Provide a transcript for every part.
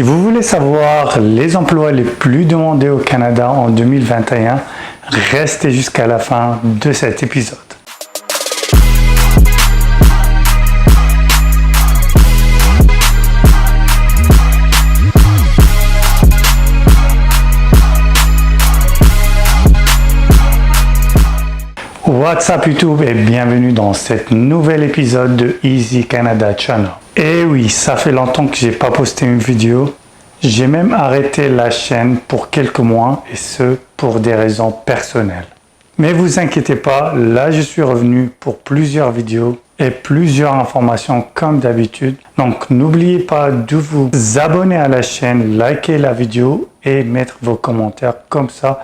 Si vous voulez savoir les emplois les plus demandés au Canada en 2021, restez jusqu'à la fin de cet épisode. What's up YouTube et bienvenue dans cet nouvel épisode de Easy Canada Channel. Et oui, ça fait longtemps que j'ai pas posté une vidéo. J'ai même arrêté la chaîne pour quelques mois et ce pour des raisons personnelles. Mais vous inquiétez pas, là je suis revenu pour plusieurs vidéos et plusieurs informations comme d'habitude. Donc n'oubliez pas de vous abonner à la chaîne, liker la vidéo et mettre vos commentaires, comme ça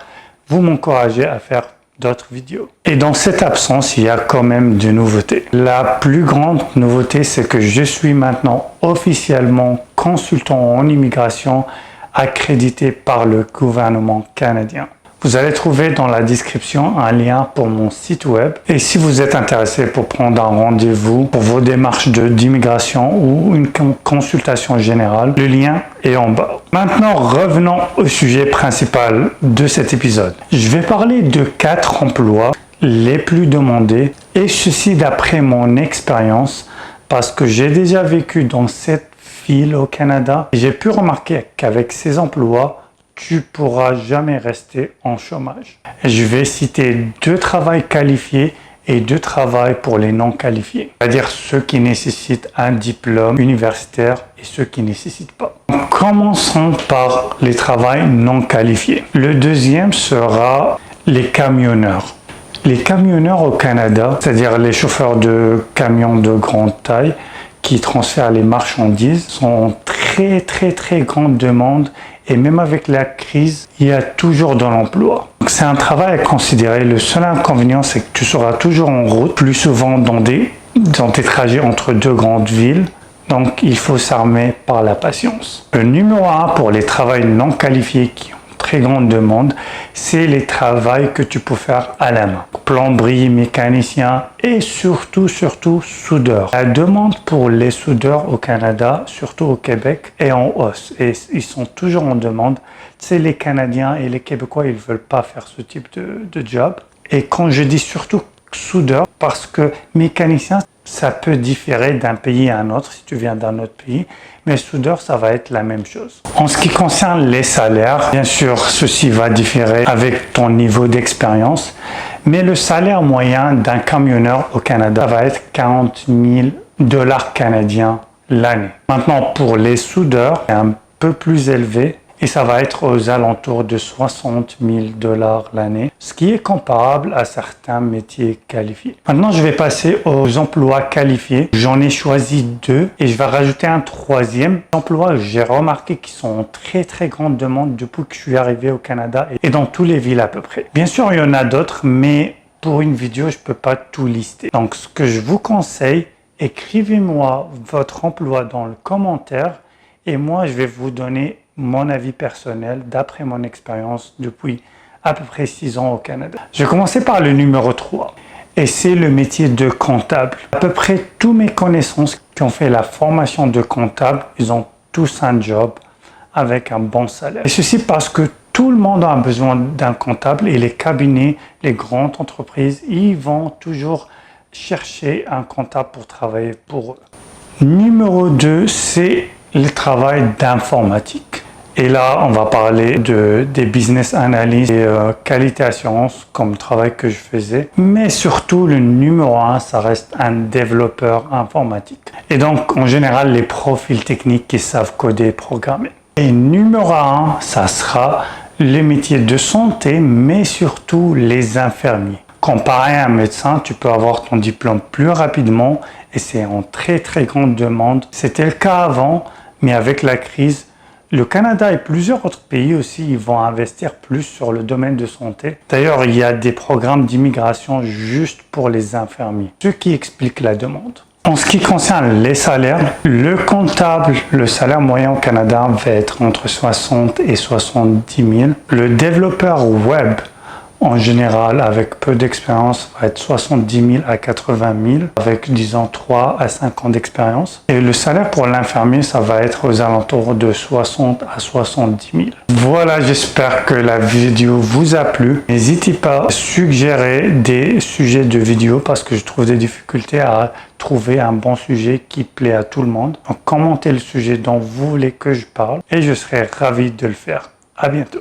vous m'encouragez à faire d'autres vidéos. Et dans cette absence, il y a quand même de nouveautés. La plus grande nouveauté, c'est que je suis maintenant officiellement consultant en immigration accrédité par le gouvernement canadien. Vous allez trouver dans la description un lien pour mon site web. Et si vous êtes intéressé pour prendre un rendez-vous pour vos démarches d'immigration ou une consultation générale, le lien est en bas. Maintenant, revenons au sujet principal de cet épisode. Je vais parler de 4 emplois les plus demandés et ceci d'après mon expérience parce que j'ai déjà vécu dans cette ville au Canada et j'ai pu remarquer qu'avec ces emplois, tu pourras jamais rester en chômage. Je vais citer 2 travails qualifiés et 2 travails pour les non qualifiés, c'est-à-dire ceux qui nécessitent un diplôme universitaire et ceux qui ne nécessitent pas. Commençons par les travails non qualifiés. Le deuxième sera les camionneurs. Les camionneurs au Canada, c'est-à-dire les chauffeurs de camions de grande taille qui transfèrent les marchandises, sont en très grande demande. Et même avec la crise, il y a toujours de l'emploi. C'est un travail à considérer. Le seul inconvénient, c'est que tu seras toujours en route, plus souvent dans tes trajets entre 2 grandes villes. Donc, il faut s'armer par la patience. Le numéro 1 pour les travails non qualifiés qui ont très grande demande, c'est les travails que tu peux faire à la main. Plomberie, mécanicien et surtout soudeur. La demande pour les soudeurs au Canada, surtout au Québec, est en hausse et ils sont toujours en demande. C'est les Canadiens et les Québécois, ils ne veulent pas faire ce type de job. Et quand je dis surtout soudeur, parce que mécanicien, ça peut différer d'un pays à un autre si tu viens d'un autre pays, mais soudeur, ça va être la même chose. En ce qui concerne les salaires, bien sûr, ceci va différer avec ton niveau d'expérience, mais le salaire moyen d'un camionneur au Canada va être 40 000 $ canadiens l'année. Maintenant, pour les soudeurs, c'est un peu plus élevé, et ça va être aux alentours de 60 000 $ l'année, ce qui est comparable à certains métiers qualifiés. Maintenant, je vais passer aux emplois qualifiés. J'en ai choisi 2 et je vais rajouter un 3e emploi. J'ai remarqué qu'ils sont en très grande demande depuis que je suis arrivé au Canada et dans toutes les villes à peu près. Bien sûr, il y en a d'autres, mais pour une vidéo, je ne peux pas tout lister. Donc, ce que je vous conseille, écrivez-moi votre emploi dans le commentaire et moi, je vais vous donner mon avis personnel d'après mon expérience depuis à peu près 6 ans au Canada. Je vais commencer par le numéro 3 et c'est le métier de comptable. À peu près tous mes connaissances qui ont fait la formation de comptable, ils ont tous un job avec un bon salaire. Et ceci parce que tout le monde a besoin d'un comptable et les cabinets, les grandes entreprises, ils vont toujours chercher un comptable pour travailler pour eux. Numéro 2, c'est le travail d'informatique. Et là, on va parler des business analysts et qualité assurance comme travail que je faisais. Mais surtout, le numéro 1, ça reste un développeur informatique. Et donc, en général, les profils techniques qui savent coder et programmer. Et numéro 1, ça sera les métiers de santé, mais surtout les infirmiers. Comparé à un médecin, tu peux avoir ton diplôme plus rapidement et c'est en très grande demande. C'était le cas avant, mais avec la crise, le Canada et plusieurs autres pays aussi, ils vont investir plus sur le domaine de santé. D'ailleurs, il y a des programmes d'immigration juste pour les infirmiers, ce qui explique la demande. En ce qui concerne les salaires, le comptable, le salaire moyen au Canada va être entre 60 et 70 000. Le développeur web en général, avec peu d'expérience, va être 70 000 à 80 000, avec disons 3 à 5 ans d'expérience. Et le salaire pour l'infirmier, ça va être aux alentours de 60 à 70 000. Voilà, j'espère que la vidéo vous a plu. N'hésitez pas à suggérer des sujets de vidéo parce que je trouve des difficultés à trouver un bon sujet qui plaît à tout le monde. Donc, commentez le sujet dont vous voulez que je parle et je serai ravi de le faire. À bientôt.